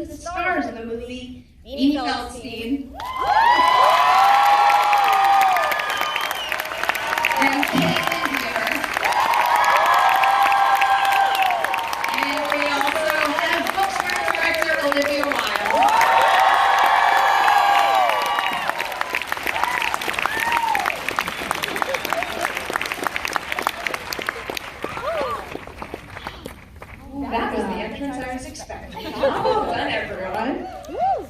that stars in the movie Beanie Feldstein. And Kaitlyn here. And we also have Booksmart director Olivia Wilde. That was the entrance I was expecting. Well done, everyone.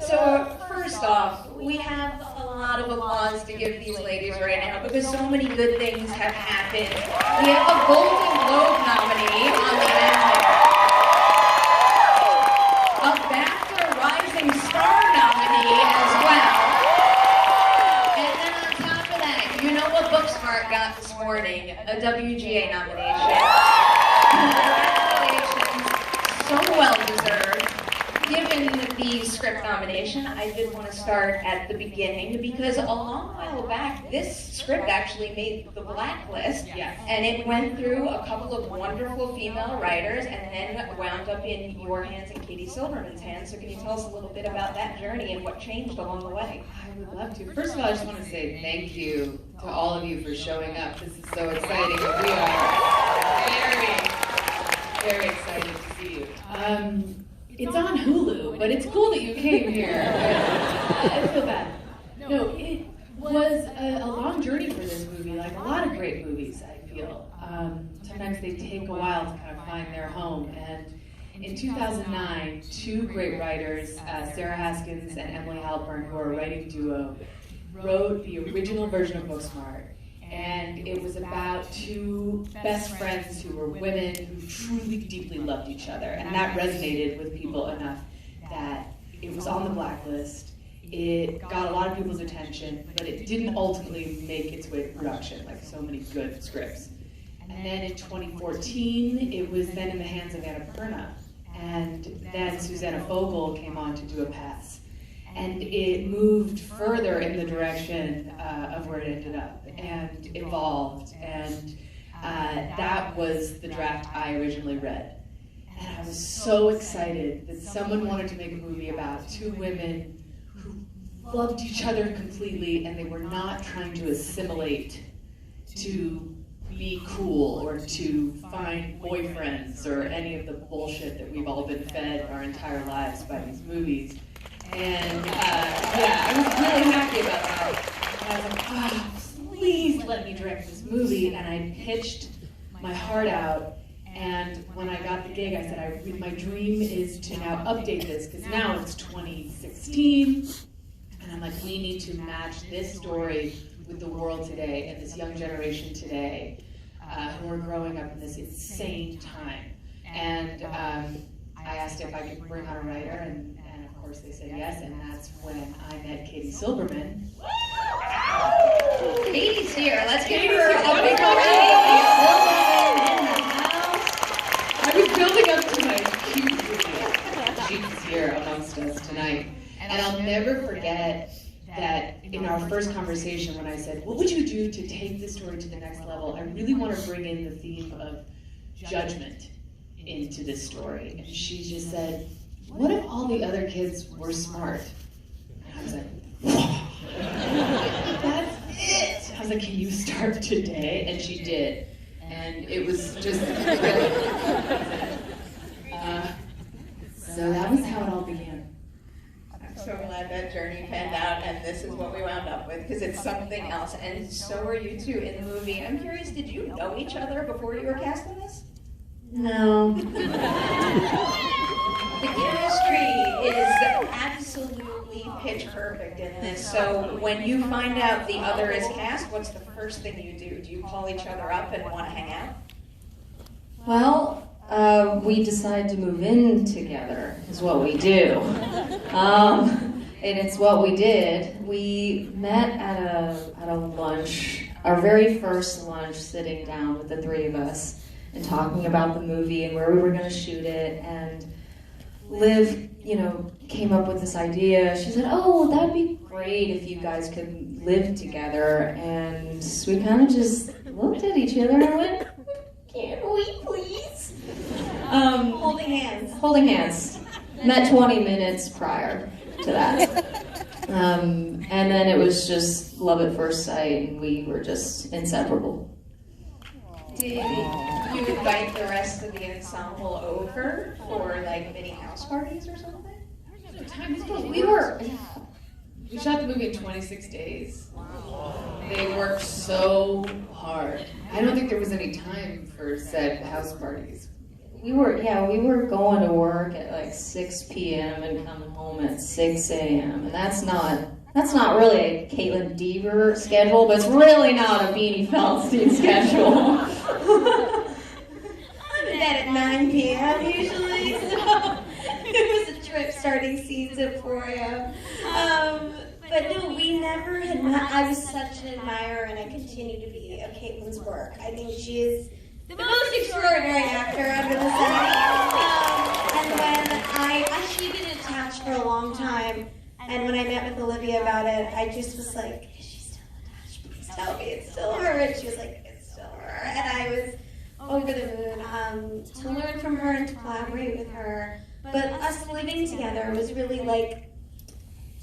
So, first off, we have a lot of applause to give these ladies right now because so many good things have happened. We have a Golden Globe nominee on the end, a BAFTA Rising Star nominee as well. And then on top of that, you know what Booksmart got this morning? A WGA nomination. So well deserved. Given the script nomination, I did want to start at the beginning because a long while back, this script actually made the blacklist, and it went through a couple of wonderful female writers and then wound up in your hands and Katie Silverman's hands. So can you tell us a little bit about that journey and what changed along the way? I would love to. First of all, I just want to say thank you to all of you for showing up. This is so exciting. We are very excited to see you. It's on Hulu, but it's cool that you came here. I feel bad. No, it was a long journey for this movie, like a lot of great movies, I feel. Sometimes they take a while to kind of find their home. And in 2009, two great writers, Sarah Haskins and Emily Halpern, who are a writing duo, wrote the original version of Booksmart. And it was about two best friends who were women who truly, deeply loved each other. And that resonated with people enough that it was on the blacklist. It got a lot of people's attention, but it didn't ultimately make its way to production, like so many good scripts. And then in 2014, it was then in the hands of Annapurna. And then Susanna Fogel came on to do a pass. And it moved further in the direction of where it ended up and evolved. And that was the draft I originally read. And I was so excited that someone wanted to make a movie about two women who loved each other completely and they were not trying to assimilate to be cool or to find boyfriends or any of the bullshit that we've all been fed our entire lives by these movies. And I was really happy about that. And I was like, oh, please let me direct this movie. And I pitched my heart out. And when I got the gig, I said, my dream is to now update this, because now it's 2016. And I'm like, we need to match this story with the world today and this young generation today who are growing up in this insane time. And I asked if I could bring on a writer, and of course they said yes, and that's when I met Katie Silverman. Katie's here. Let's give her a big round. I was building up to my cute she's here amongst us tonight. And I'll never forget that in our first conversation when I said, what would you do to take this story to the next level? I really want to bring in the theme of judgment into this story. And she just said, what if all the other kids were smart? And I was like, that's it! I was like, can you start today? And she did. And it was just really, so that was how it all began. I'm so glad that journey panned out, and this is what we wound up with, because it's something else, and so are you two in the movie. I'm curious, did you know each other before you were cast in this? No. The chemistry is absolutely pitch perfect in this. So when you find out the other is cast, what's the first thing you do? Do you call each other up and want to hang out? Well, we decide to move in together, is what we do. And it's what we did. We met at a lunch, our very first lunch, sitting down with the three of us and talking about the movie and where we were going to shoot it. And Liv, came up with this idea. She said, oh, that'd be great if you guys could live together. And we kind of just looked at each other and went, can we please? Holding hands. Holding hands. Met 20 minutes prior to that. And then it was just love at first sight, and we were just inseparable. Did you invite the rest of the ensemble over for like mini house parties or something? We shot the movie in 26 days. They worked so hard. I don't think there was any time for said house parties. We were going to work at like 6 p.m. and coming home at 6 a.m. And that's not really a Kaitlyn Deaver schedule, but it's really not a Beanie Feldstein schedule. I'm in bed at 9 p.m. usually, so it was a trip starting scenes at 4 a.m. But no, we never had met. I was such an admirer, and I continue to be, of Kaitlyn's work. I think she is the most extraordinary actor under the sun. And when she'd been attached for a long time, and when I met with Olivia about it, I just was like, is she still attached? Please tell me it's still her. And she was like, it's still her. And I was over the moon to learn from her and to collaborate with her. But us living together was really like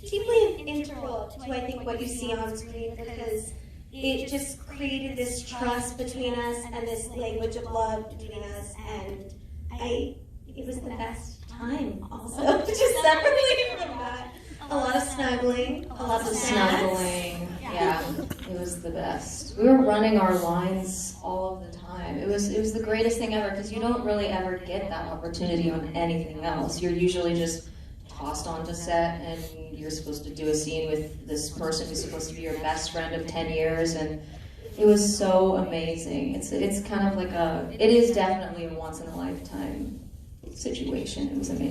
deeply integral to, I think, what you see on screen, because it just created this trust between us and this language of love between us, and it was the best time also, just separately from that. A lot of snuggling, a lot of Snuggling, yeah, it was the best. We were running our lines all of the time. It was the greatest thing ever, because you don't really ever get that opportunity on anything else. You're usually just tossed onto set, and you're supposed to do a scene with this person who's supposed to be your best friend of 10 years, and it was so amazing. It's kind of like it is definitely a once in a lifetime situation. It was amazing.